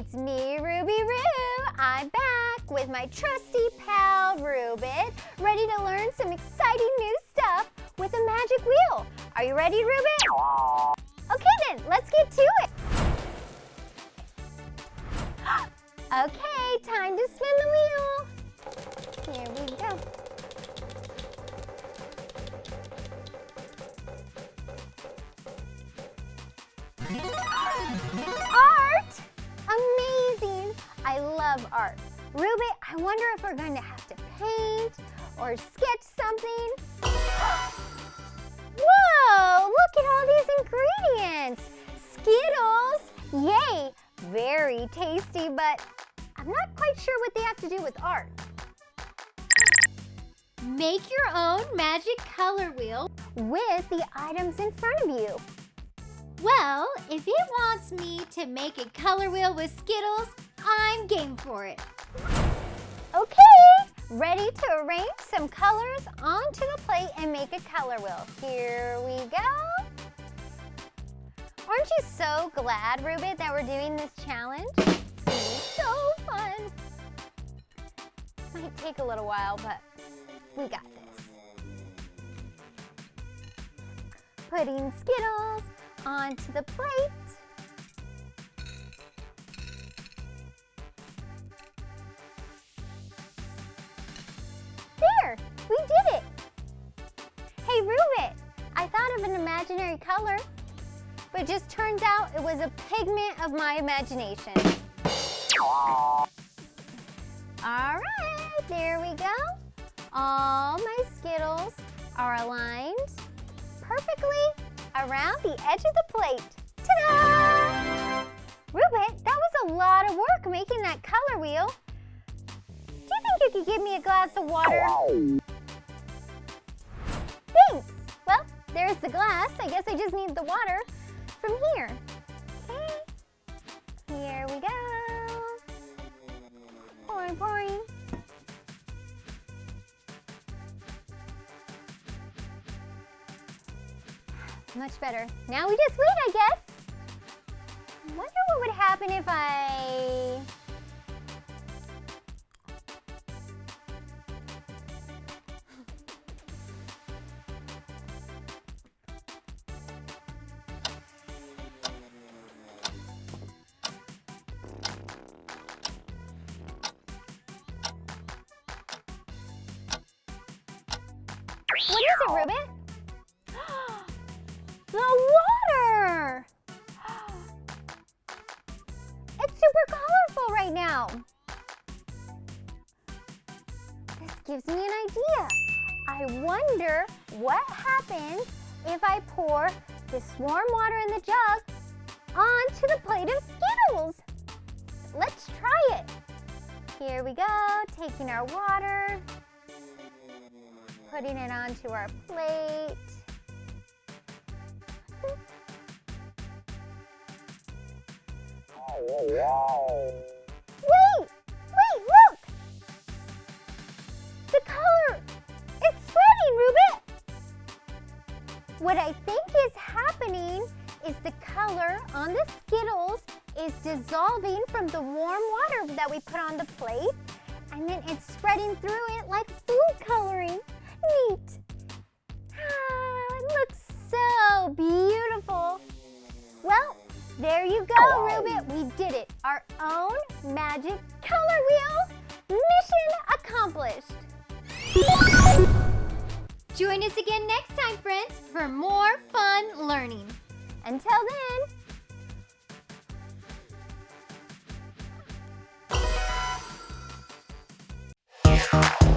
It's me, Ruby Roo. I'm back with my trusty pal, Rubit, ready to learn some exciting new stuff with a magic wheel. Are you ready, Rubit? Okay then, let's get to it. Okay, time to spin the wheel. Here we go. Art! Amazing! I love art. Rubit, I wonder if we're going to have to paint or sketch something. Whoa! Look at all these ingredients! Skittles! Yay! Very tasty, but I'm not quite sure what they have to do with art. Make your own magic color wheel with the items in front of you. Well, if it wants me to make a color wheel with Skittles, I'm game for it. Okay, ready to arrange some colors onto the plate and make a color wheel. Here we go. Aren't you so glad, Rubit, that we're doing this challenge? It's so fun. Might take a little while, but we got this. Putting Skittles onto the plate. There, we did it. Hey, Rubit, I thought of an imaginary color, but it just turns out it was a pigment of my imagination. All right, there we go. All my Skittles are aligned perfectly around the edge of the plate. Ta-da! Rubit, that was a lot of work making that color wheel. Do you think you could give me a glass of water? Thanks. Well, there's the glass. I guess I just need the water from here. Okay. Here we go. Pouring, pouring. Much better. Now we just wait, I guess. Wonder what would happen if I... What is it, Rubit? The water! It's super colorful right now. This gives me an idea. I wonder what happens if I pour this warm water in the jug onto the plate of Skittles. Let's try it. Here we go, taking our water, putting it onto our plate. Wait, look! The color, it's spreading, Rubit! What I think is happening is the color on the Skittles is dissolving from the warm water that we put on the plate, and then it's spreading through it like food coloring. Neat! Ah, it looks so beautiful. Well, there you go, Rubit. We did it. Our own magic color wheel. Mission accomplished. Join us again next time, friends, for more fun learning. Until then.